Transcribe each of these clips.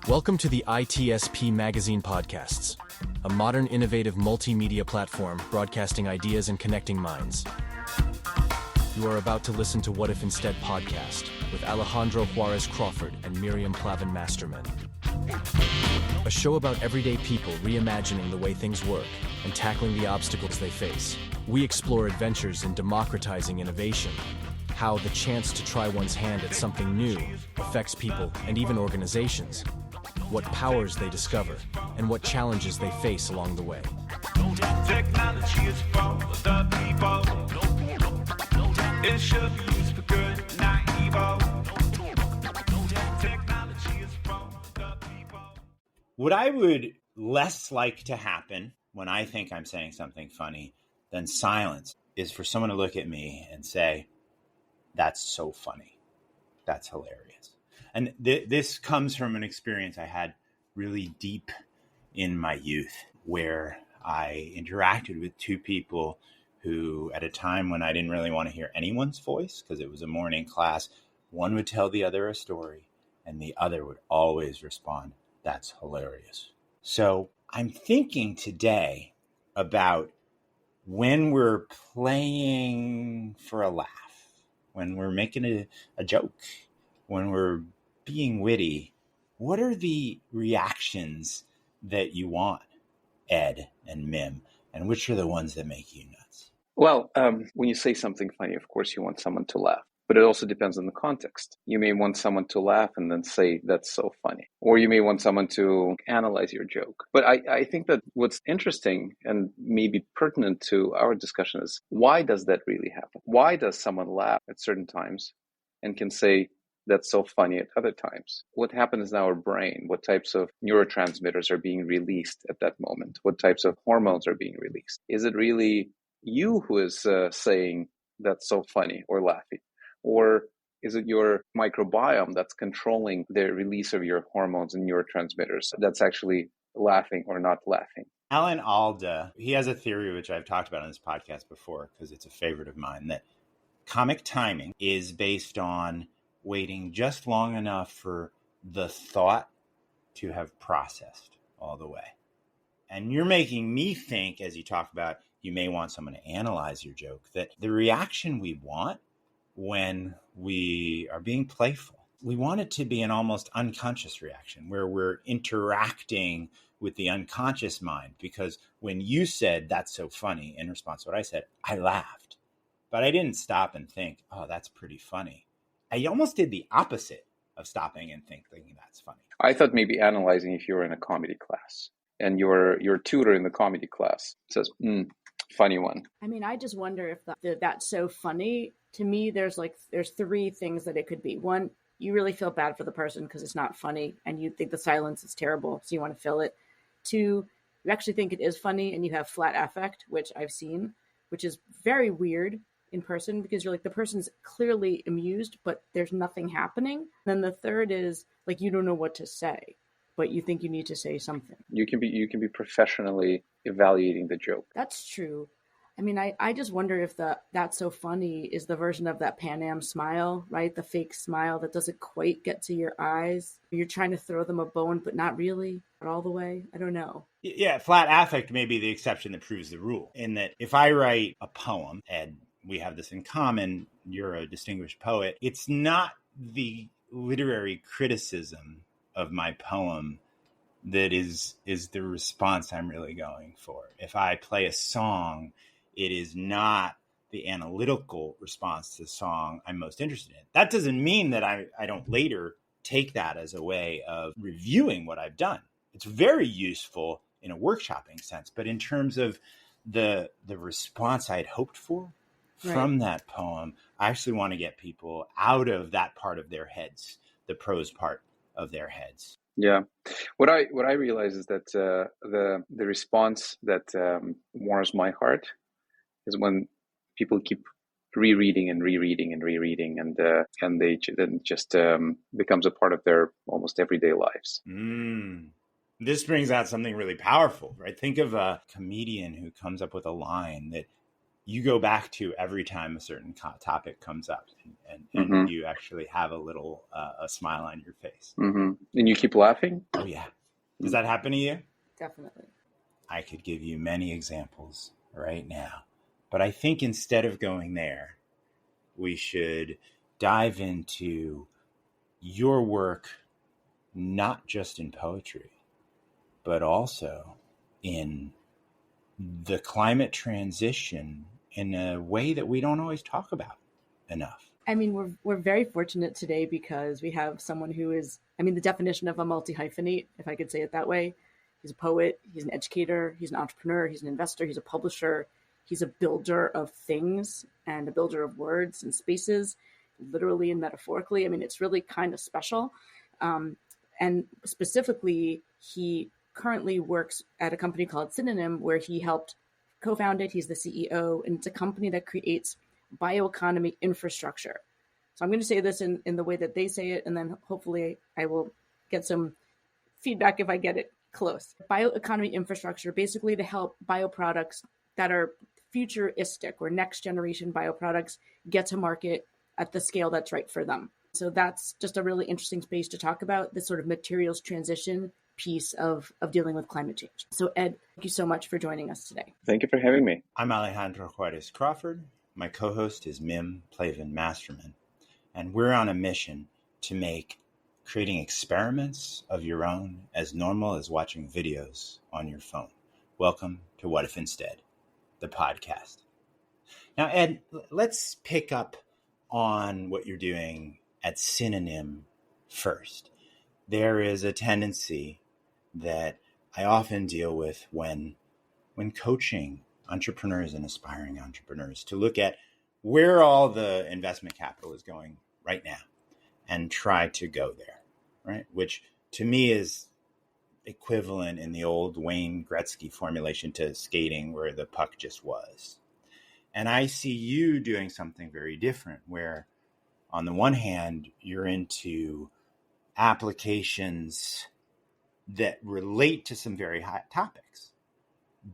Welcome to the ITSP Magazine Podcasts, a modern, innovative multimedia platform broadcasting ideas and connecting minds. You are about to listen to What If Instead podcast with Alejandro Juárez Crawford and Miriam Plavin-Masterman. A show about everyday people reimagining the way things work and tackling the obstacles they face. We explore adventures in democratizing innovation, how the chance to try one's hand at something new affects people and even organizations, what powers they discover, and what challenges they face along the way. Technology is for the people. It should be used for good, not evil. Technology is for the people. What I would less like to happen when I think I'm saying something funny than silence is for someone to look at me and say, "That's so funny. That's hilarious." And this comes from an experience I had really deep in my youth where I interacted with two people who, at a time when I didn't really want to hear anyone's voice because it was a morning class, one would tell the other a story and the other would always respond, "That's hilarious." So I'm thinking today about when we're playing for a laugh, when we're making a joke, when we're being witty, what are the reactions that you want, Ed and Mim, and which are the ones that make you nuts? Well, when you say something funny, of course, you want someone to laugh. But it also depends on the context. You may want someone to laugh and then say, "That's so funny." Or you may want someone to analyze your joke. But I think that what's interesting and maybe pertinent to our discussion is, why does that really happen? Why does someone laugh at certain times and can say, "That's so funny" at other times? What happens in our brain? What types of neurotransmitters are being released at that moment? What types of hormones are being released? Is it really you who is saying, "That's so funny," or laughing? Or is it your microbiome that's controlling the release of your hormones and neurotransmitters that's actually laughing or not laughing? Alan Alda, he has a theory which I've talked about on this podcast before because it's a favorite of mine, that comic timing is based on waiting just long enough for the thought to have processed all the way. And you're making me think, as you talk about, you may want someone to analyze your joke, that the reaction we want when we are being playful, we want it to be an almost unconscious reaction where we're interacting with the unconscious mind. Because when you said, "That's so funny," in response to what I said, I laughed. But I didn't stop and think, "Oh, that's pretty funny." I almost did the opposite of stopping and thinking that's funny. I thought maybe analyzing if you were in a comedy class and your tutor in the comedy class says, "Funny one." I mean, I just wonder if that's so funny. To me, there's three things that it could be. One, you really feel bad for the person because it's not funny and you think the silence is terrible, so you want to fill it. Two, you actually think it is funny and you have flat affect, which I've seen, which is very weird in person because you're like, the person's clearly amused, but there's nothing happening. Then the third is like, you don't know what to say, but you think you need to say something. You can be professionally evaluating the joke. That's true. I mean, I just wonder if "That's so funny" is the version of that Pan Am smile, right? The fake smile that doesn't quite get to your eyes. You're trying to throw them a bone, but not really, not all the way. I don't know. Yeah, flat affect may be the exception that proves the rule. In that if I write a poem, and we have this in common, you're a distinguished poet, it's not the literary criticism of my poem that is the response I'm really going for. If I play a song, it is not the analytical response to the song I'm most interested in. That doesn't mean that I don't later take that as a way of reviewing what I've done. It's very useful in a workshopping sense, but in terms of the response I'd hoped for from that poem, I actually want to get people out of that part of their heads, the prose part of their heads. Yeah, what I realize is that the response that warms my heart is when people keep rereading and they then just becomes a part of their almost everyday lives. This brings out something really powerful, right? Think of a comedian who comes up with a line that you go back to every time a certain topic comes up, and Mm-hmm. you actually have a little a smile on your face. Mm-hmm. And you keep laughing? Oh yeah. Does that happen to you? Definitely. I could give you many examples right now, but I think instead of going there, we should dive into your work, not just in poetry, but also in the climate transition in a way that we don't always talk about enough. I mean, we're very fortunate today because we have someone who is, I mean, the definition of a multi-hyphenate, if I could say it that way. He's a poet, he's an educator, he's an entrepreneur, he's an investor, he's a publisher, he's a builder of things and a builder of words and spaces, literally and metaphorically. I mean, it's really kind of special. And specifically, he currently works at a company called Synonym, where he helped co-found it. He's the CEO, and it's a company that creates bioeconomy infrastructure. So I'm going to say this in the way that they say it, and then hopefully I will get some feedback if I get it close. Bioeconomy infrastructure, basically to help bioproducts that are futuristic or next generation bioproducts get to market at the scale that's right for them. So that's just a really interesting space to talk about, this sort of materials transition piece of dealing with climate change. So Ed, thank you so much for joining us today. Thank you for having me. I'm Alejandro Juárez Crawford. My co-host is Miriam Plavin-Masterman, and we're on a mission to make creating experiments of your own as normal as watching videos on your phone. Welcome to What If Instead, the podcast. Now, Ed, let's pick up on what you're doing at Synonym first. There is a tendency that I often deal with when coaching entrepreneurs and aspiring entrepreneurs to look at where all the investment capital is going right now and try to go there, right? Which to me is equivalent in the old Wayne Gretzky formulation to skating where the puck just was. And I see you doing something very different where on the one hand, you're into applications that relate to some very hot topics,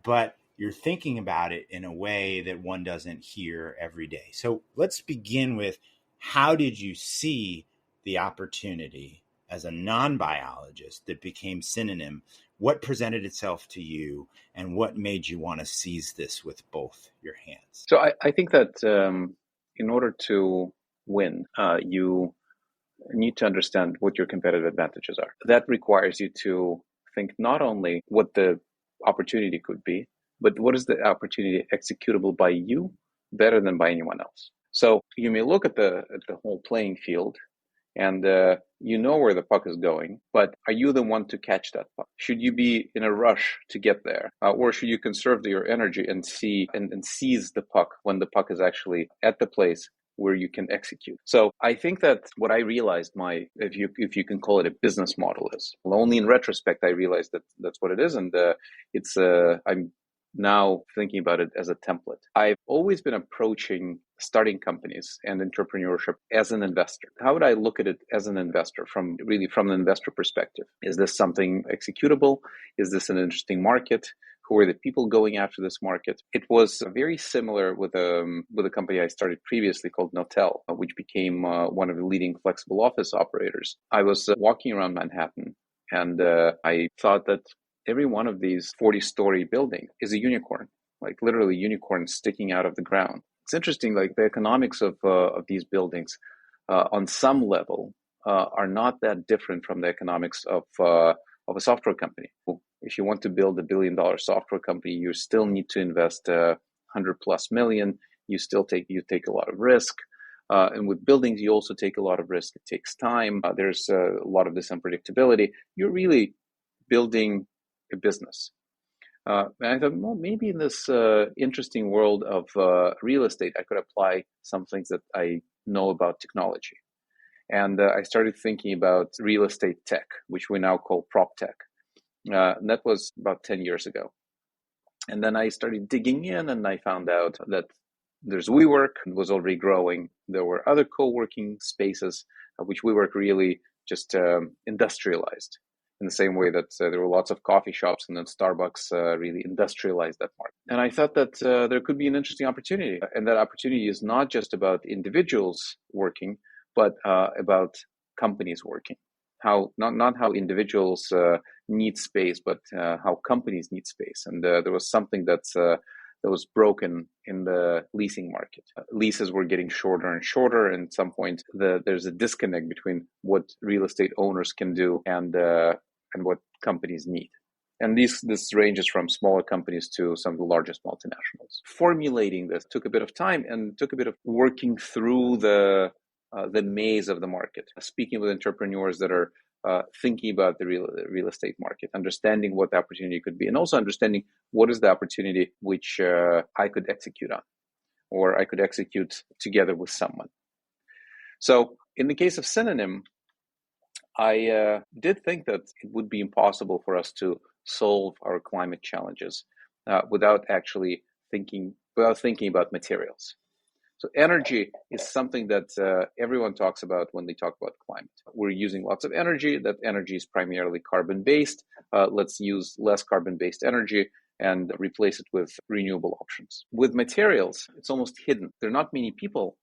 but you're thinking about it in a way that one doesn't hear every day. So let's begin with, how did you see the opportunity as a non-biologist that became Synonym? What presented itself to you, and what made you want to seize this with both your hands? So I think that in order to win, you need to understand what your competitive advantages are. That requires you to think not only what the opportunity could be, but what is the opportunity executable by you better than by anyone else. So you may look at the whole playing field and you know where the puck is going, but are you the one to catch that puck? Should you be in a rush to get there? Or should you conserve your energy and seize the puck when the puck is actually at the place where you can execute? So I think that what I realized if you can call it a business model is, well, only in retrospect I realized that that's what it is, and I'm now thinking about it as a template. I've always been approaching starting companies and entrepreneurship as an investor. How would I look at it as an investor from the investor perspective? Is this something executable? Is this an interesting market? Who are the people going after this market? It was very similar with a company I started previously called Notel, which became one of the leading flexible office operators. I was walking around Manhattan, and I thought that every one of these 40-story buildings is a unicorn, like literally unicorns sticking out of the ground. It's interesting, like the economics of these buildings on some level are not that different from the economics of a software company. If you want to build $1 billion software company, you still need to invest 100+ million. You take a lot of risk. And with buildings, you also take a lot of risk. It takes time. There's a lot of this unpredictability. You're really building a business. And I thought, well, maybe in this interesting world of real estate, I could apply some things that I know about technology. And I started thinking about real estate tech, which we now call prop tech. And that was about 10 years ago. And then I started digging in, and I found out that there's WeWork, it was already growing. There were other co-working spaces, which WeWork really just industrialized. in the same way that there were lots of coffee shops and then Starbucks really industrialized that market. And I thought that there could be an interesting opportunity. And that opportunity is not just about individuals working, but about companies working. How not how individuals need space, but how companies need space. And there was something that was broken in the leasing market. Leases were getting shorter and shorter, and at some point there's a disconnect between what real estate owners can do and what companies need. And this ranges from smaller companies to some of the largest multinationals. Formulating this took a bit of time and took a bit of working through the maze of the market, speaking with entrepreneurs that are thinking about the real estate market, understanding what the opportunity could be, and also understanding what is the opportunity which I could execute on, or I could execute together with someone. So in the case of Synonym, I did think that it would be impossible for us to solve our climate challenges without thinking about materials. So energy is something that everyone talks about when they talk about climate. We're using lots of energy. That energy is primarily carbon-based. Let's use less carbon-based energy and replace it with renewable options. With materials, it's almost hidden. There are not many people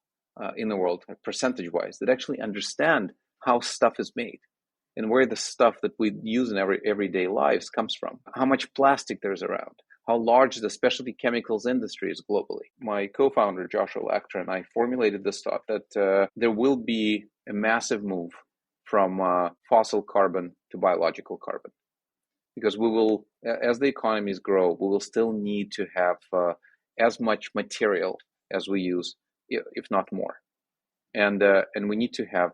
in the world, percentage-wise, that actually understand how stuff is made and where the stuff that we use in our everyday lives comes from, how much plastic there's around, how large the specialty chemicals industry is globally. My co-founder, Joshua Lacter, and I formulated this thought that there will be a massive move from fossil carbon to biological carbon. Because we will, as the economies grow, we will still need to have as much material as we use, if not more. And we need to have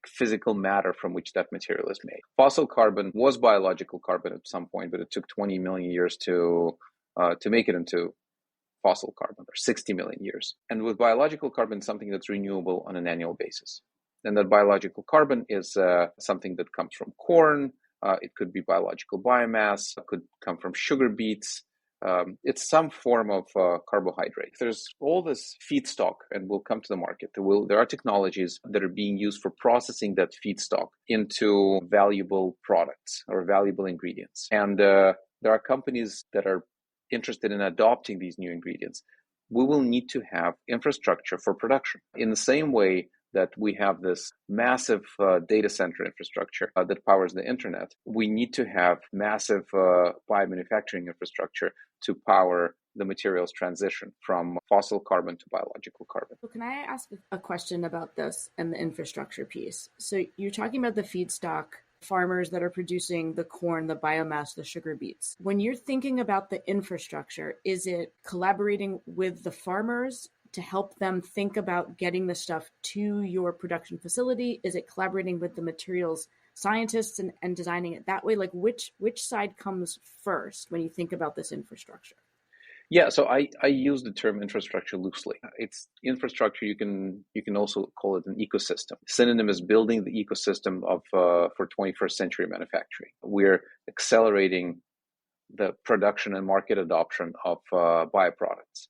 physical matter from which that material is made. Fossil carbon was biological carbon at some point, but it took 20 million years to make it into fossil carbon, or 60 million years. And with biological carbon, something that's renewable on an annual basis. And that biological carbon is something that comes from corn. It could be biological biomass. It could come from sugar beets. It's some form of carbohydrate. There's all this feedstock, and we'll come to the market. There are technologies that are being used for processing that feedstock into valuable products or valuable ingredients. And there are companies that are interested in adopting these new ingredients. We will need to have infrastructure for production. In the same way that we have this massive data center infrastructure that powers the internet, we need to have massive biomanufacturing infrastructure to power the materials transition from fossil carbon to biological carbon. So can I ask a question about this and the infrastructure piece? So you're talking about the feedstock, farmers that are producing the corn, the biomass, the sugar beets. When you're thinking about the infrastructure, is it collaborating with the farmers to help them think about getting the stuff to your production facility? Is it collaborating with the materials scientists and designing it that way? Like which side comes first when you think about this infrastructure? Yeah, so I use the term infrastructure loosely. It's infrastructure. You can also call it an ecosystem. Synonym is building the ecosystem of for 21st century manufacturing. We're accelerating the production and market adoption of bioproducts,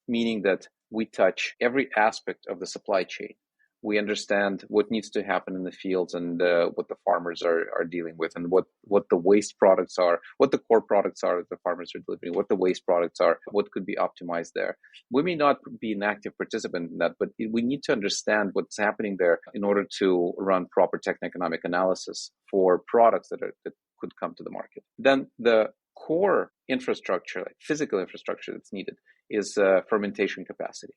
meaning that we touch every aspect of the supply chain. We understand what needs to happen in the fields and what the farmers are dealing with, and what the waste products are, what the core products are that the farmers are delivering, what the waste products are, what could be optimized there. We may not be an active participant in that, but we need to understand what's happening there in order to run proper techno-economic analysis for products that could come to the market. Then the core infrastructure, like physical infrastructure that's needed, is fermentation capacity.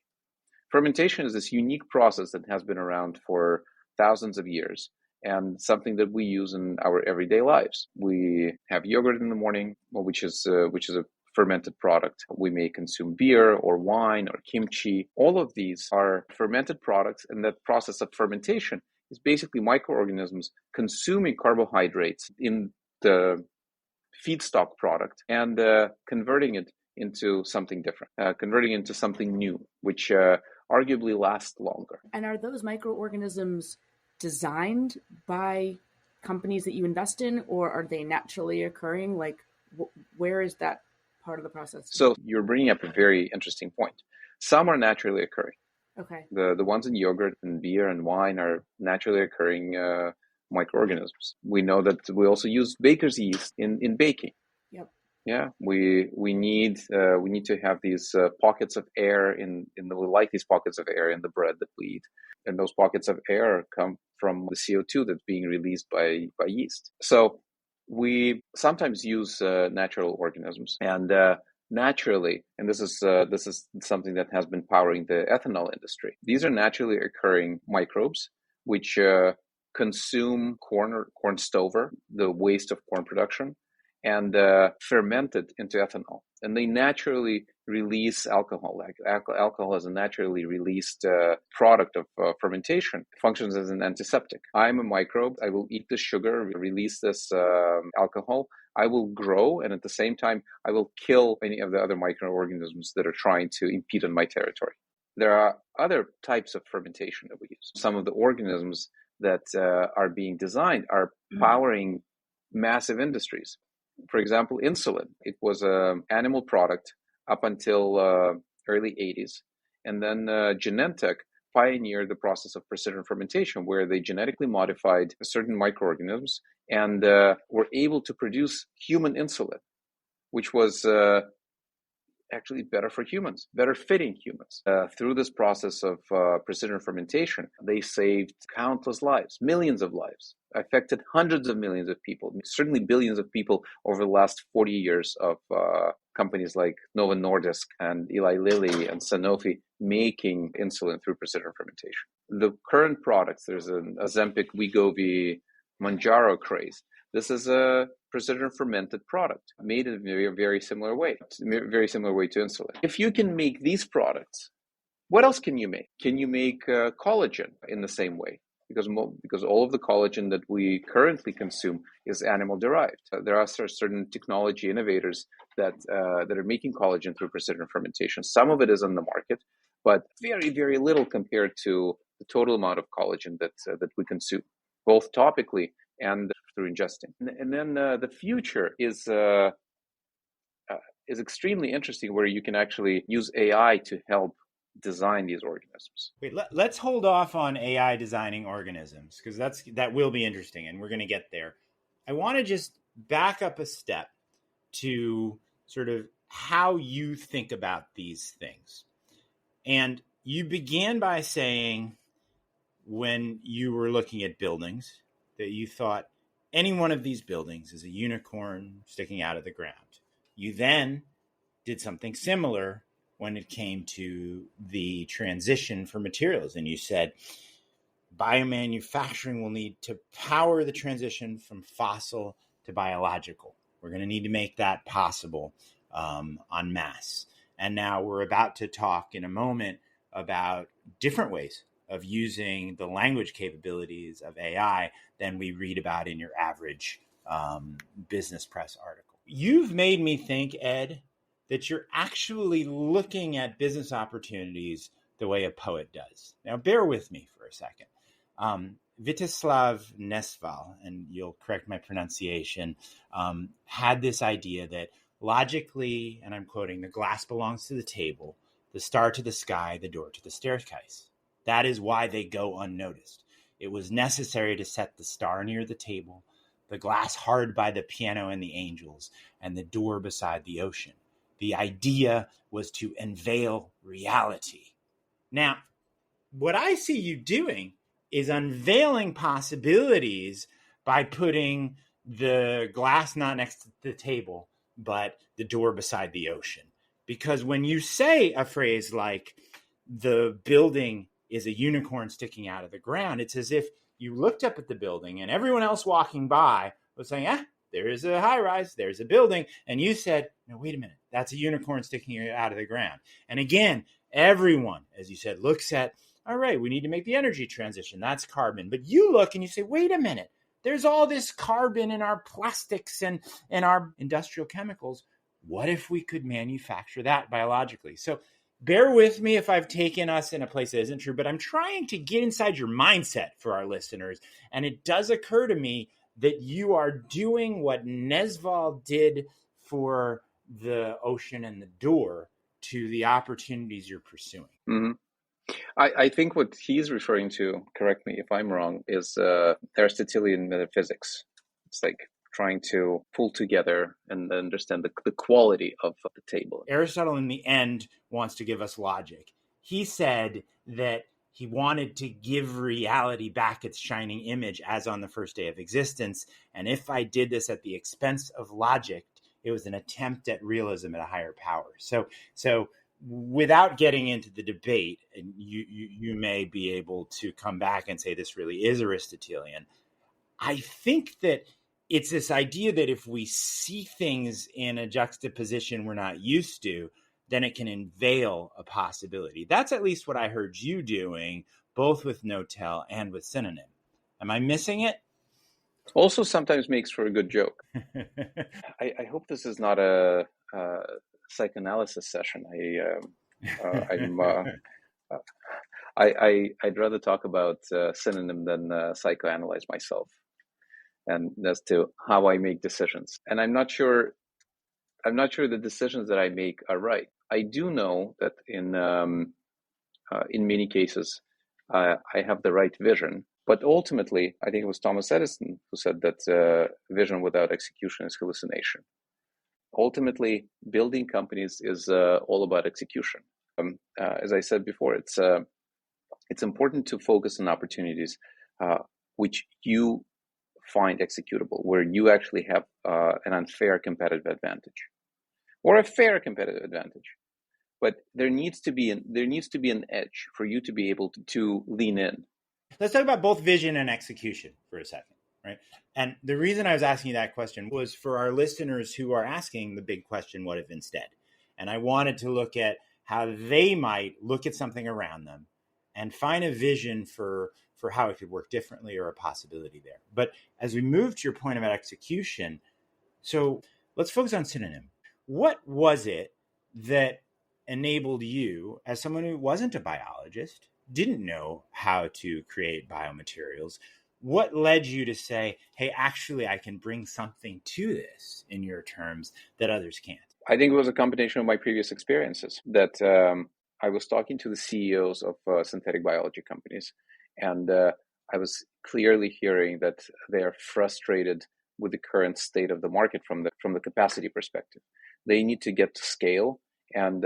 Fermentation is this unique process that has been around for thousands of years and something that we use in our everyday lives. We have yogurt in the morning, which is a fermented product. We may consume beer or wine or kimchi. All of these are fermented products, and that process of fermentation is basically microorganisms consuming carbohydrates in the feedstock product and converting it into something different, converting it into something new, which arguably lasts longer. And are those microorganisms designed by companies that you invest in, or are they naturally occurring? Like, where is that part of the process? So you're bringing up a very interesting point. Some are naturally occurring. Okay. The ones in yogurt and beer and wine are naturally occurring microorganisms. We know that we also use baker's yeast in baking. Yep. Yeah, we need to have these pockets of air we like these pockets of air in the bread that we eat, and those pockets of air come from the CO2 that's being released by yeast. So we sometimes use natural organisms, and naturally, and this is something that has been powering the ethanol industry. These are naturally occurring microbes which consume corn stover, the waste of corn production, and ferment it into ethanol. And they naturally release alcohol. Like alcohol is a naturally released product of fermentation. It functions as an antiseptic. I'm a microbe. I will eat the sugar, release this alcohol. I will grow, and at the same time, I will kill any of the other microorganisms that are trying to impede on my territory. There are other types of fermentation that we use. Some of the organisms that are being designed are powering massive industries. For example, insulin. It was an animal product up until early 80s. And then Genentech pioneered the process of precision fermentation, where they genetically modified certain microorganisms and were able to produce human insulin, which was actually better for humans, better fitting humans. Through this process of precision fermentation, they saved countless lives, millions of lives, affected hundreds of millions of people, certainly billions of people over the last 40 years of companies like Novo Nordisk and Eli Lilly and Sanofi making insulin through precision fermentation. The current products, there's an Ozempic, Wegovy, Mounjaro craze. This is a precision fermented product made in a very similar way to insulin. If you can make these products, what else can you make? Can you make collagen in the same way? Because all of the collagen that we currently consume is animal derived. There are certain technology innovators that are making collagen through precision fermentation. Some of it is on the market, but very, very little compared to the total amount of collagen that we consume, both topically and through ingesting. And then the future is extremely interesting, where you can actually use AI to help design these organisms. Wait, let's hold off on AI designing organisms, because that will be interesting, and we're going to get there. I want to just back up a step to sort of how you think about these things. And you began by saying, when you were looking at buildings, that you thought any one of these buildings is a unicorn sticking out of the ground. You then did something similar when it came to the transition for materials. And you said, biomanufacturing will need to power the transition from fossil to biological. We're going to need to make that possible en masse. And now we're about to talk in a moment about different ways of using the language capabilities of AI than we read about in your average business press article. You've made me think, Ed, that you're actually looking at business opportunities the way a poet does. Now, bear with me for a second. Vítězslav Nesval, and you'll correct my pronunciation, had this idea that logically, and I'm quoting, the glass belongs to the table, the star to the sky, the door to the staircase. That is why they go unnoticed. It was necessary to set the star near the table, the glass hard by the piano and the angels, and the door beside the ocean. The idea was to unveil reality. Now, what I see you doing is unveiling possibilities by putting the glass not next to the table, but the door beside the ocean. Because when you say a phrase like, the building is a unicorn sticking out of the ground, it's as if you looked up at the building and everyone else walking by was saying, there is a high rise, there's a building. And you said, no, wait a minute, that's a unicorn sticking out of the ground. And again, everyone, as you said, looks at, all right, we need to make the energy transition. That's carbon. But you look and you say, wait a minute, there's all this carbon in our plastics and our industrial chemicals. What if we could manufacture that biologically? So bear with me if I've taken us in a place that isn't true, but I'm trying to get inside your mindset for our listeners. And it does occur to me that you are doing what Nesval did for the ocean and the door to the opportunities you're pursuing. Mm-hmm. I think what he's referring to, correct me if I'm wrong, is Aristotelian metaphysics. It's like trying to pull together and understand the quality of the table. Aristotle, in the end, wants to give us logic. He said that he wanted to give reality back its shining image as on the first day of existence. And if I did this at the expense of logic, it was an attempt at realism at a higher power. So without getting into the debate, and you may be able to come back and say this really is Aristotelian, I think that it's this idea that if we see things in a juxtaposition we're not used to, then it can unveil a possibility. That's at least what I heard you doing, both with No-Tell and with Synonym. Am I missing it? Also sometimes makes for a good joke. I hope this is not a psychoanalysis session. I'd rather talk about Synonym than psychoanalyze myself, and as to how I make decisions. And I'm not sure the decisions that I make are right. I do know that in many cases I have the right vision, but ultimately I think it was Thomas Edison who said that vision without execution is hallucination. Ultimately, building companies is all about execution. As I said before, it's important to focus on opportunities which you find executable, where you actually have an unfair competitive advantage or a fair competitive advantage. But there needs to be an edge for you to be able to lean in. Let's talk about both vision and execution for a second, right? And the reason I was asking you that question was for our listeners who are asking the big question, what if instead? And I wanted to look at how they might look at something around them and find a vision for how it could work differently or a possibility there. But as we move to your point about execution, so let's focus on Synonym. What was it that enabled you, as someone who wasn't a biologist, didn't know how to create biomaterials, what led you to say, hey, actually, I can bring something to this in your terms that others can't? I think it was a combination of my previous experiences that I was talking to the CEOs of synthetic biology companies, and I was clearly hearing that they are frustrated with the current state of the market from the capacity perspective. They need to get to scale, and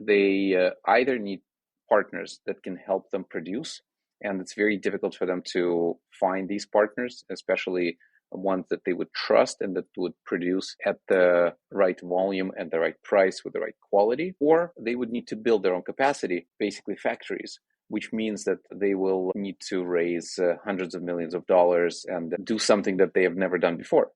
they either need partners that can help them produce, and it's very difficult for them to find these partners, especially ones that they would trust and that would produce at the right volume and the right price with the right quality, or they would need to build their own capacity, basically factories, which means that they will need to raise hundreds of millions of dollars and do something that they have never done before.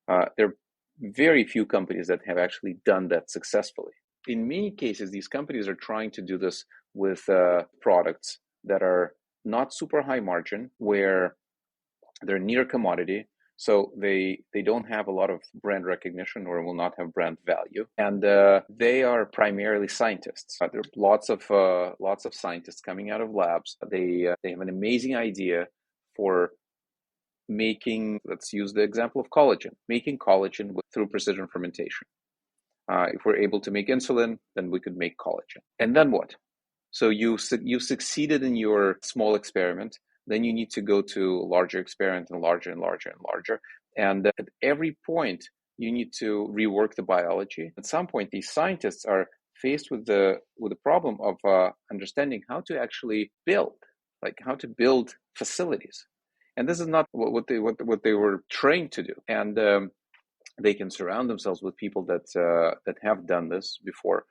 There are very few companies that have actually done that successfully. In many cases, these companies are trying to do this with products that are not super high margin, where they're near commodity, so they don't have a lot of brand recognition or will not have brand value, and they are primarily scientists. There are lots of scientists coming out of labs. They have an amazing idea for making. Let's use the example of collagen. Making collagen through precision fermentation. If we're able to make insulin, then we could make collagen. And then what? So you succeeded in your small experiment. Then you need to go to a larger experiment and larger and larger and larger. And at every point, you need to rework the biology. At some point, these scientists are faced with the problem of understanding how to actually build, like how to build facilities. And this is not what they were trained to do. And they can surround themselves with people that have done this before,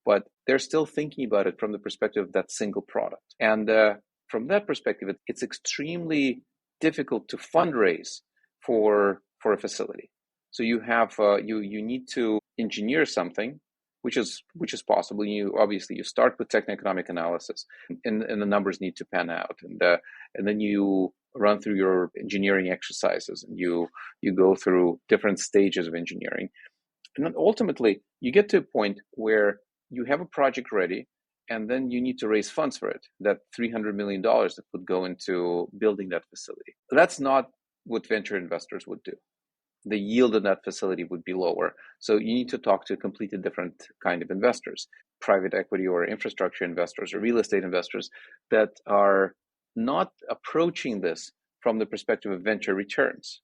but they're still thinking about it from the perspective of that single product. And from that perspective, it's extremely difficult to fundraise for a facility. So you have you need to engineer something, which is possible. You start with techno-economic analysis, and the numbers need to pan out, and then you run through your engineering exercises, and you go through different stages of engineering, and then ultimately you get to a point where you have a project ready, and then you need to raise funds for it. That $300 million that would go into building that facility. That's not what venture investors would do. the yield on that facility would be lower. So you need to talk to a completely different kind of investors, private equity or infrastructure investors or real estate investors that are not approaching this from the perspective of venture returns.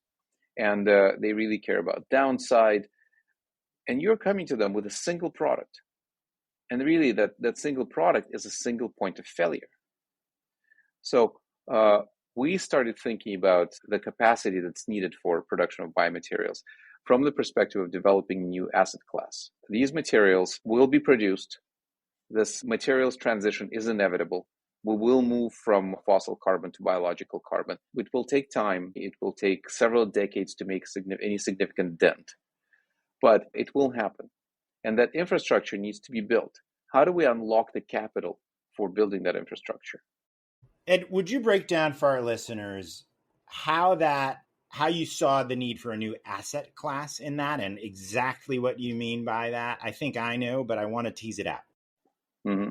And they really care about downside. And you're coming to them with a single product. And really that single product is a single point of failure. So we started thinking about the capacity that's needed for production of biomaterials from the perspective of developing a new asset class. These materials will be produced. This materials transition is inevitable. We will move from fossil carbon to biological carbon. It will take time. It will take several decades to make any significant dent, but it will happen. And that infrastructure needs to be built. How do we unlock the capital for building that infrastructure? Ed, would you break down for our listeners how you saw the need for a new asset class in that and exactly what you mean by that? I think I know, but I want to tease it out. Mm-hmm.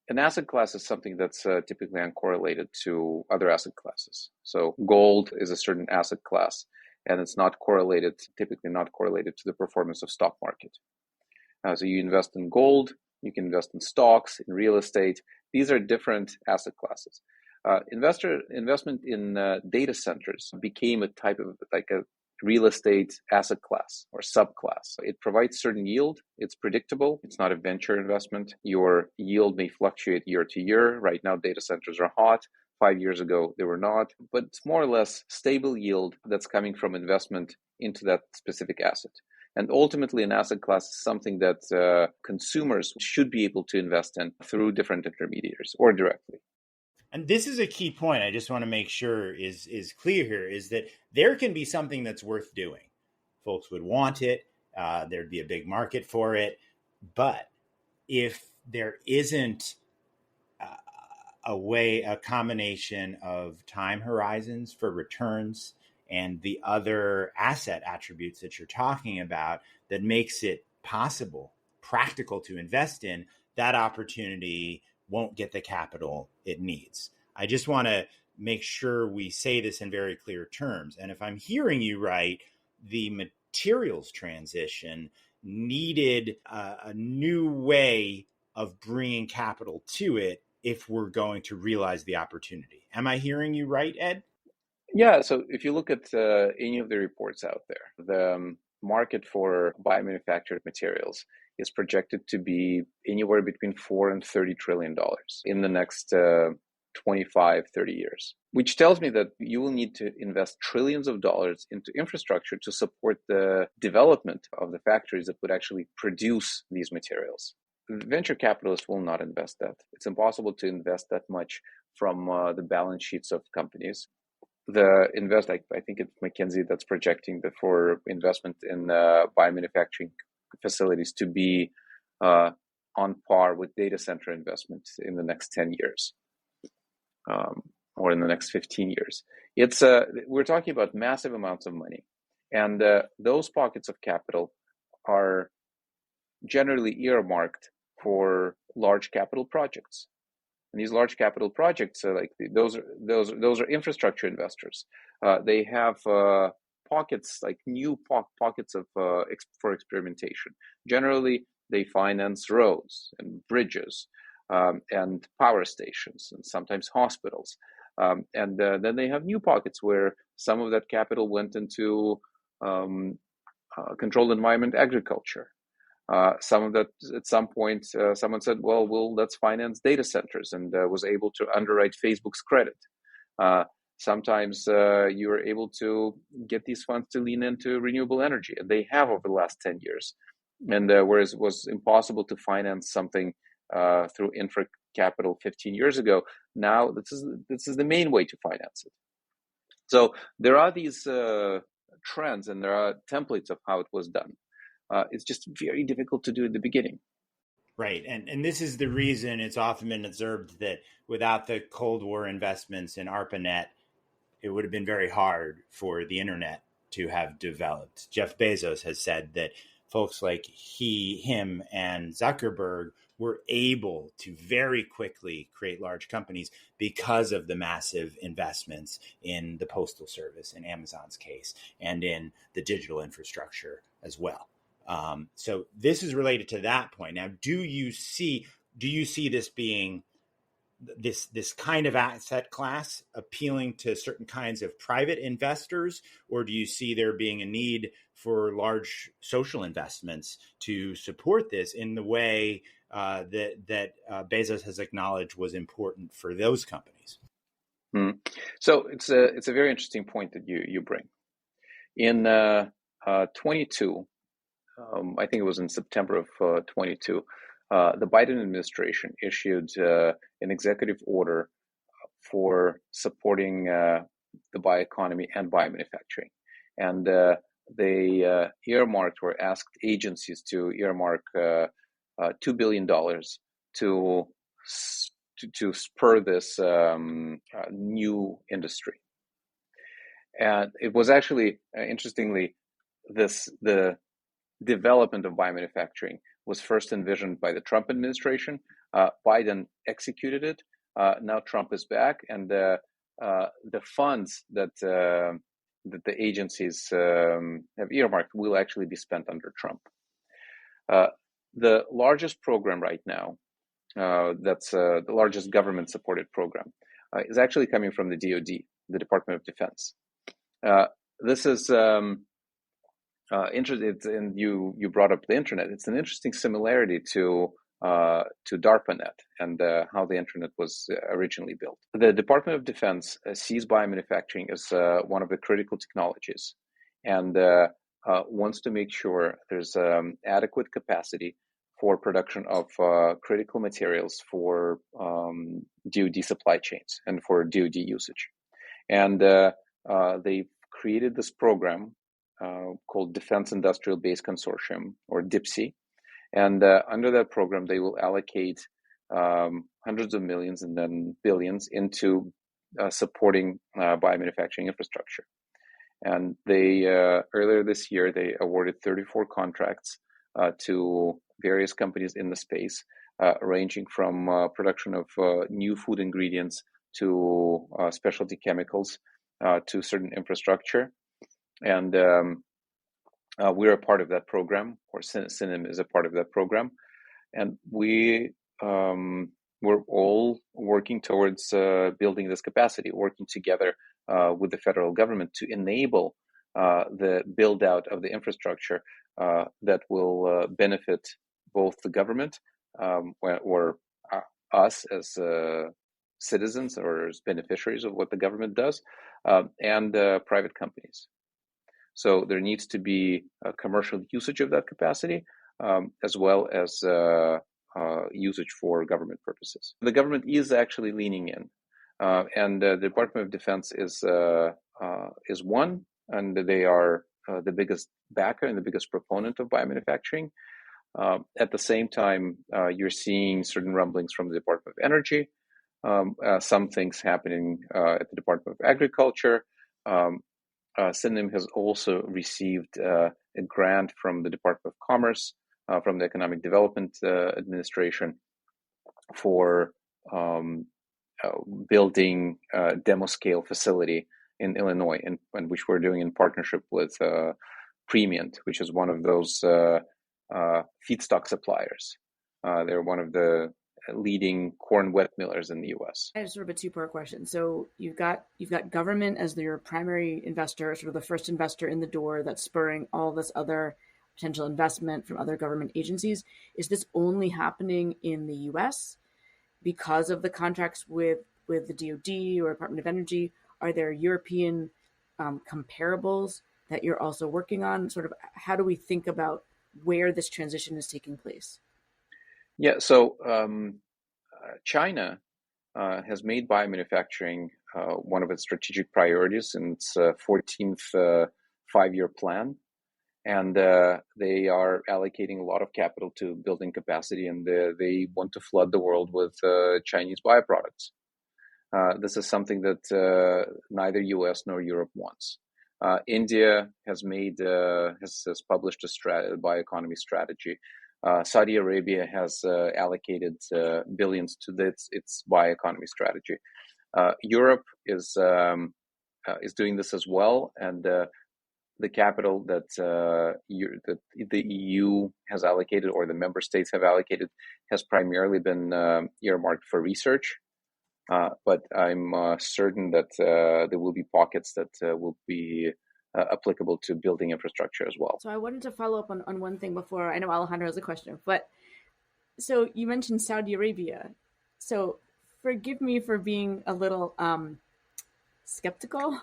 An asset class is something that's typically uncorrelated to other asset classes. So gold is a certain asset class, and it's typically not correlated to the performance of stock market. So you invest in gold, you can invest in stocks, in real estate. These are different asset classes. Investment in data centers became a type of like a real estate asset class or subclass. It provides certain yield. It's predictable. It's not a venture investment. Your yield may fluctuate year to year. Right now, data centers are hot. 5 years ago, they were not. But it's more or less stable yield that's coming from investment into that specific asset. And ultimately, an asset class is something that consumers should be able to invest in through different intermediaries or directly. And this is a key point I just want to make sure is clear here, is that there can be something that's worth doing. Folks would want it. There'd be a big market for it. But if there isn't a combination of time horizons for returns and the other asset attributes that you're talking about that makes it practical to invest in, that opportunity won't get the capital it needs. I just want to make sure we say this in very clear terms. And if I'm hearing you right, the materials transition needed a new way of bringing capital to it if we're going to realize the opportunity. Am I hearing you right, Ed? Yeah, so if you look at any of the reports out there, the market for biomanufactured materials is projected to be anywhere between $4 and $30 trillion in the next 25, 30 years, which tells me that you will need to invest trillions of dollars into infrastructure to support the development of the factories that would actually produce these materials. Venture capitalists will not invest that. It's impossible to invest that much from the balance sheets of companies. I think it's McKinsey that's projecting that for investment in biomanufacturing facilities to be on par with data center investments in the next 10 years or in the next 15 years. We're talking about massive amounts of money. And those pockets of capital are generally earmarked for large capital projects. And these large capital projects are those are infrastructure investors. They have pockets, like new pockets of for experimentation. Generally, they finance roads and bridges and power stations and sometimes hospitals. And then they have new pockets where some of that capital went into controlled environment agriculture. Some of that, at some point, someone said, well, let's finance data centers, and was able to underwrite Facebook's credit. Sometimes you are able to get these funds to lean into renewable energy, and they have over the last 10 years. And whereas it was impossible to finance something through infra capital 15 years ago, now this is the main way to finance it. So there are these trends, and there are templates of how it was done. It's just very difficult to do at the beginning. Right. And this is the reason it's often been observed that without the Cold War investments in ARPANET, it would have been very hard for the internet to have developed. Jeff Bezos has said that folks like him, and Zuckerberg were able to very quickly create large companies because of the massive investments in the Postal Service, in Amazon's case, and in the digital infrastructure as well. So this is related to that point. Now, do you see this being this kind of asset class appealing to certain kinds of private investors, or do you see there being a need for large social investments to support this in the way that Bezos has acknowledged was important for those companies? So it's a very interesting point that you bring. In 22, I think it was in September of 22, the Biden administration issued an executive order for supporting the bioeconomy and biomanufacturing. And they earmarked or asked agencies to earmark $2 billion to spur this new industry. And it was actually, interestingly, the development of biomanufacturing was first envisioned by the Trump administration. Biden executed it. Now Trump is back, and the funds that the agencies have earmarked will actually be spent under Trump. The largest program right now, that's the largest government-supported program, is actually coming from the DoD, the Department of Defense. This is interesting, and you brought up the internet. It's an interesting similarity to DARPANet and how the internet was originally built. The Department of Defense sees biomanufacturing as one of the critical technologies, and wants to make sure there's adequate capacity for production of critical materials for DoD supply chains and for DoD usage. And they created this program called Defense Industrial Base Consortium, or DIPSI. And under that program, they will allocate hundreds of millions and then billions into supporting biomanufacturing infrastructure. And they earlier this year, they awarded 34 contracts to various companies in the space, ranging from production of new food ingredients to specialty chemicals to certain infrastructure. And we're a part of that program, or Synonym is a part of that program. And we're all working towards building this capacity, working together with the federal government to enable the build out of the infrastructure that will benefit both the government or us as citizens or as beneficiaries of what the government does, and private companies. So there needs to be a commercial usage of that capacity, as well as usage for government purposes. The government is actually leaning in, and the Department of Defense is one, and they are the biggest backer and the biggest proponent of biomanufacturing. At the same time, you're seeing certain rumblings from the Department of Energy, some things happening at the Department of Agriculture. Synonym has also received a grant from the Department of Commerce, from the Economic Development Administration, for building a demo-scale facility in Illinois, and which we're doing in partnership with Premiant, which is one of those feedstock suppliers. They're one of the leading corn wet millers in the U.S. I have sort of a two-part question. So you've got government as your primary investor, sort of the first investor in the door that's spurring all this other potential investment from other government agencies. Is this only happening in the U.S. because of the contracts with the DoD or Department of Energy? Are there European comparables that you're also working on? Sort of, how do we think about where this transition is taking place? Yeah, so China has made biomanufacturing one of its strategic priorities in its 14th five-year plan. And they are allocating a lot of capital to building capacity, and they want to flood the world with Chinese bioproducts. This is something that neither US nor Europe wants. India has published a bioeconomy strategy. Saudi Arabia has allocated billions to its bioeconomy strategy. Europe is doing this as well, and the capital that the EU has allocated, or the member states have allocated, has primarily been earmarked for research. But I'm certain that there will be pockets that will be applicable to building infrastructure as well. So I wanted to follow up on one thing before. I know Alejandro has a question, but so you mentioned Saudi Arabia. So forgive me for being a little skeptical.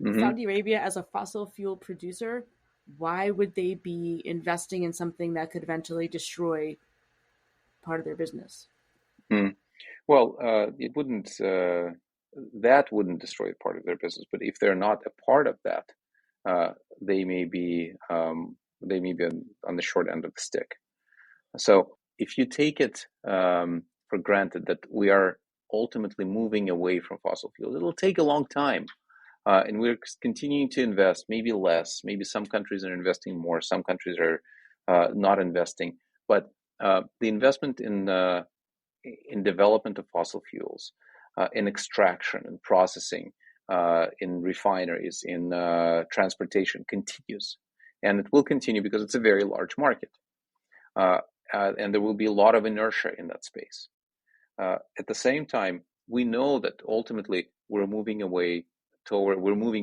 Mm-hmm. Saudi Arabia, as a fossil fuel producer, why would they be investing in something that could eventually destroy part of their business? Well, it wouldn't. That wouldn't destroy part of their business. But if they're not a part of that, they may be on the short end of the stick. So if you take it for granted that we are ultimately moving away from fossil fuels, it'll take a long time. And we're continuing to invest, maybe less. Maybe some countries are investing more. Some countries are not investing. But the investment in development of fossil fuels, in extraction and processing, in refineries, in transportation continues. And it will continue because it's a very large market. And there will be a lot of inertia in that space. At the same time, we know that ultimately we're moving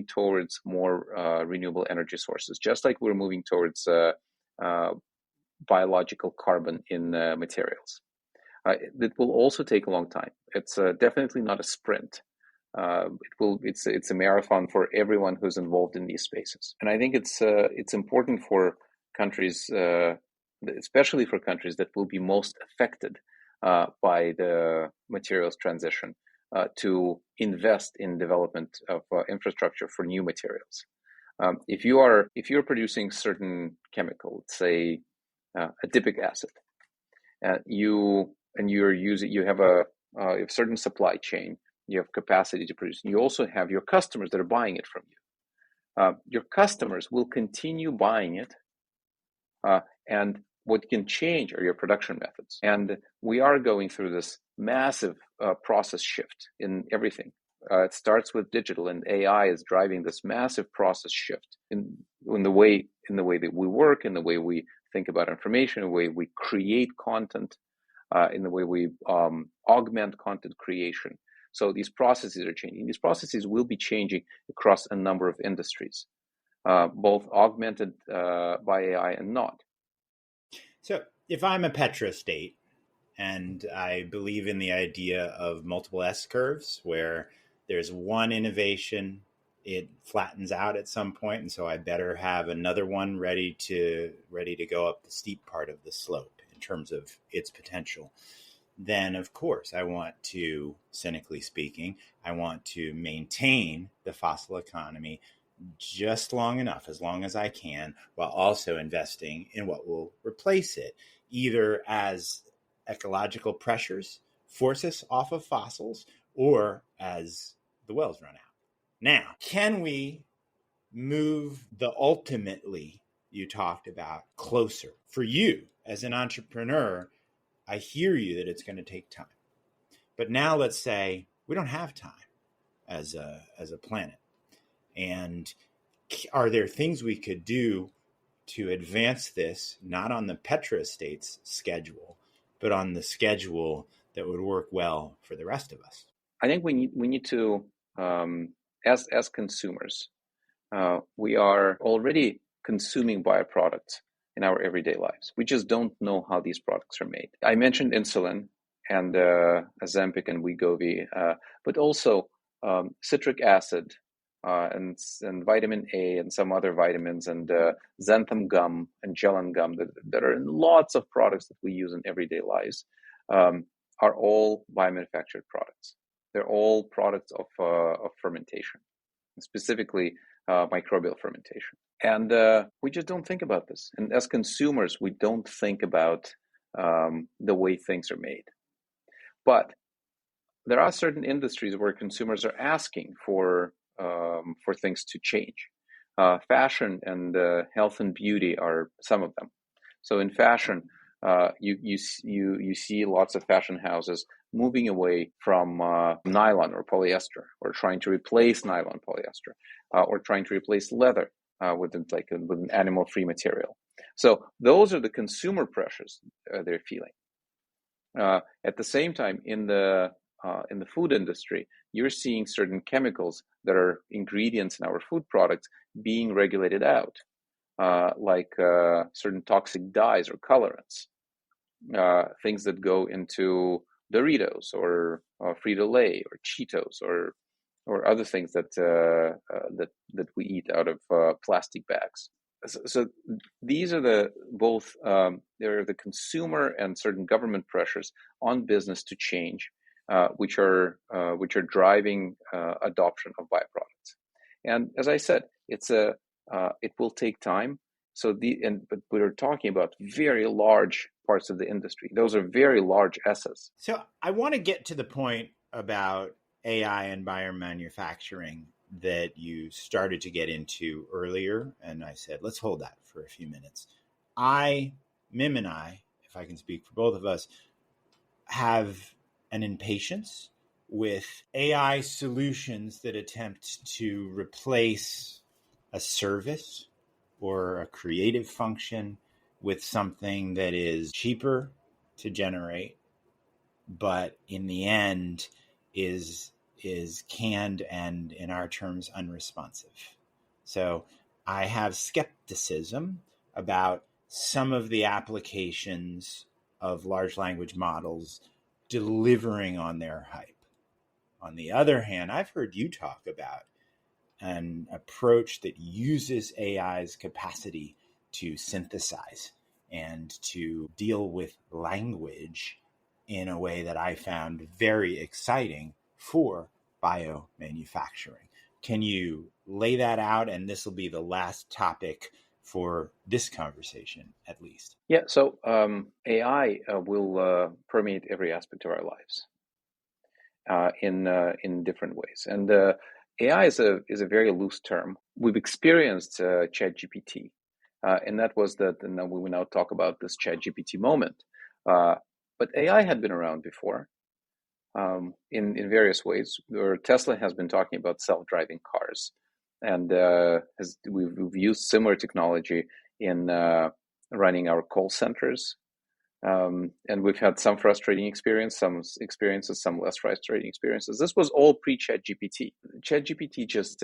towards more renewable energy sources, just like we're moving towards biological carbon in materials. It will also take a long time. It's definitely not a sprint. It's a marathon for everyone who's involved in these spaces. And I think it's important for countries, especially for countries that will be most affected by the materials transition, to invest in development of infrastructure for new materials. If you're producing certain chemical, let's say adipic acid, you have a certain supply chain, you have capacity to produce. You also have your customers that are buying it from you. Your customers will continue buying it, and what can change are your production methods. And we are going through this massive process shift in everything. It starts with digital, and AI is driving this massive process shift in the way that we work, in the way we think about information, in the way we create content, in the way we augment content creation. So these processes are changing. These processes will be changing across a number of industries, both augmented by AI and not. So if I'm a petrostate and I believe in the idea of multiple S curves where there's one innovation, it flattens out at some point, and so I better have another one ready to go up the steep part of the slope in terms of its potential, then of course I want to, cynically speaking, I want to maintain the fossil economy just long enough, as long as I can, while also investing in what will replace it, either as ecological pressures force us off of fossils or as the wells run out. Now, can we move the ultimately you talked about closer? For you as an entrepreneur, I hear you that it's going to take time. But now let's say we don't have time as a planet. And are there things we could do to advance this, not on the petrostate's schedule, but on the schedule that would work well for the rest of us? I think we need to, as consumers, we are already consuming bioproducts in our everyday lives. We just don't know how these products are made. I mentioned insulin and Ozempic and Wegovy, but also citric acid, and vitamin A and some other vitamins, and xanthan gum and gellan gum that are in lots of products that we use in everyday lives, are all biomanufactured products. They're all products of fermentation, specifically microbial fermentation. And we just don't think about this. And as consumers, we don't think about the way things are made. But there are certain industries where consumers are asking for things to change. Fashion and health and beauty are some of them. So in fashion, you see lots of fashion houses moving away from nylon or polyester, or trying to replace nylon polyester, or trying to replace leather with an animal-free material. So those are the consumer pressures they're feeling. At the same time, in the food industry, you're seeing certain chemicals that are ingredients in our food products being regulated out, like certain toxic dyes or colorants, things that go into Doritos or Frito-Lay or Cheetos or other things that we eat out of plastic bags. So these are both there are the consumer and certain government pressures on business to change, which are driving adoption of byproducts. And as I said, it will take time. But we're talking about very large parts of the industry. Those are very large S's. So I want to get to the point about AI and biomanufacturing that you started to get into earlier. And I said, let's hold that for a few minutes. Mim and I, if I can speak for both of us, have an impatience with AI solutions that attempt to replace a service or a creative function with something that is cheaper to generate, but in the end is canned and, in our terms, unresponsive. So I have skepticism about some of the applications of large language models delivering on their hype. On the other hand, I've heard you talk about an approach that uses AI's capacity to synthesize and to deal with language in a way that I found very exciting for biomanufacturing. Can you lay that out? And this will be the last topic for this conversation, at least. Yeah, so AI will permeate every aspect of our lives in different ways. And AI is a very loose term. We've experienced ChatGPT, and that was that. And we will now talk about this ChatGPT moment. But AI had been around before in various ways. Tesla has been talking about self-driving cars, and we've used similar technology in running our call centers. And we've had some frustrating experiences, some less frustrating experiences. This was all pre-ChatGPT. ChatGPT just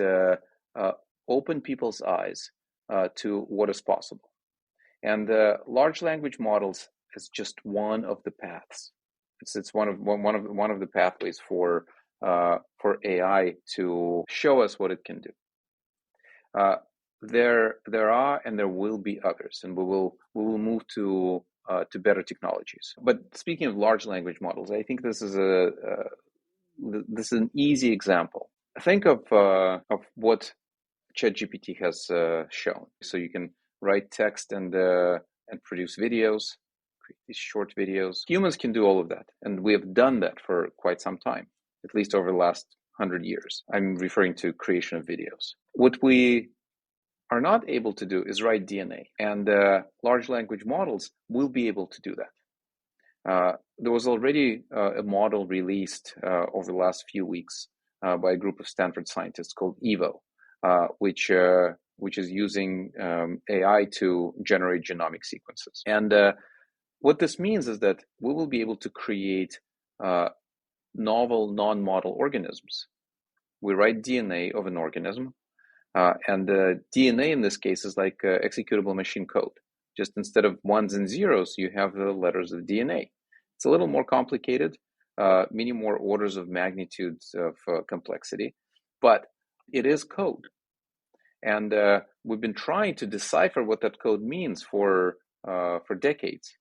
opened people's eyes to what is possible. And large language models is just one of the paths. It's one of the pathways for AI to show us what it can do. There are and there will be others, and we will move to better technologies. But speaking of large language models, I think this is an easy example. Think of what ChatGPT has shown. So you can write text and produce videos, create these short videos. Humans can do all of that, and we have done that for quite some time, at least over the last 100 years. I'm referring to creation of videos. What we are not able to do is write DNA, and large language models will be able to do that. There was already a model released over the last few weeks by a group of Stanford scientists called EVO, which is using AI to generate genomic sequences. And what this means is that we will be able to create novel non-model organisms. We write DNA of an organism, and the DNA in this case is like executable machine code. Just instead of ones and zeros, you have the letters of DNA. It's a little more complicated, many more orders of magnitudes of complexity, but it is code. And we've been trying to decipher what that code means for decades.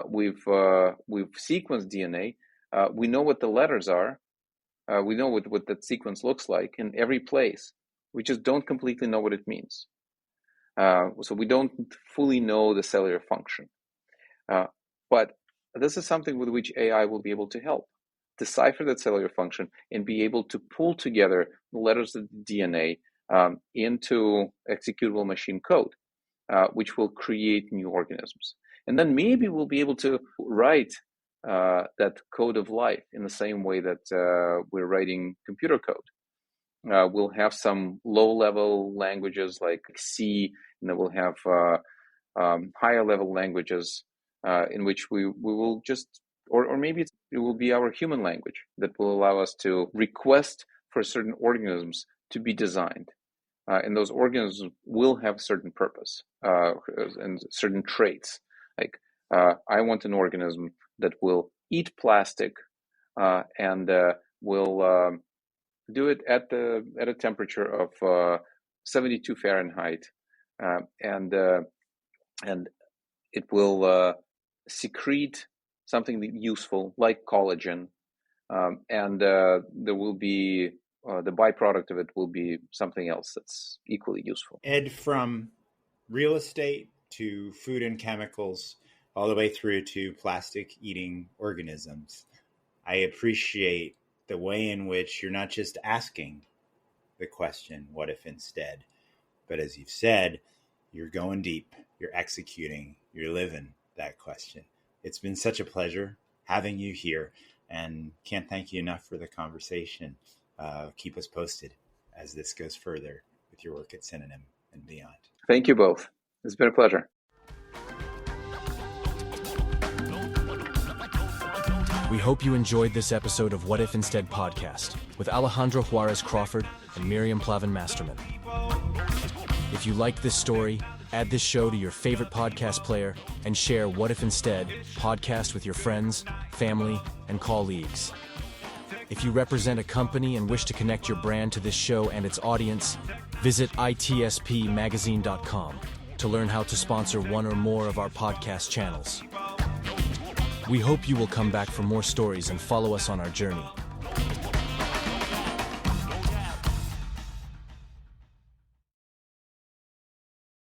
We've sequenced DNA. We know what the letters are. We know what that sequence looks like in every place. We just don't completely know what it means. So we don't fully know the cellular function. But this is something with which AI will be able to help decipher that cellular function and be able to pull together the letters of the DNA into executable machine code, which will create new organisms. And then maybe we'll be able to write that code of life in the same way that we're writing computer code. We'll have some low-level languages like C, and then we'll have higher-level languages in which we will just, or maybe it will be our human language that will allow us to request for certain organisms to be designed. And those organisms will have certain purpose and certain traits. Like, I want an organism that will eat plastic and will do it at a temperature of 72 Fahrenheit, and it will secrete something useful like collagen, and there will be the byproduct of it will be something else that's equally useful. Ed, from real estate to food and chemicals, all the way through to plastic-eating organisms, I appreciate the way in which you're not just asking the question, what if instead? But as you've said, you're going deep, you're executing, you're living that question. It's been such a pleasure having you here, and can't thank you enough for the conversation. Keep us posted as this goes further with your work at Synonym and beyond. Thank you both. It's been a pleasure. We hope you enjoyed this episode of What If Instead podcast with Alejandro Juárez Crawford and Miriam Plavin-Masterman. If you liked this story, add this show to your favorite podcast player and share What If Instead podcast with your friends, family, and colleagues. If you represent a company and wish to connect your brand to this show and its audience, visit itspmagazine.com to learn how to sponsor one or more of our podcast channels. We hope you will come back for more stories and follow us on our journey.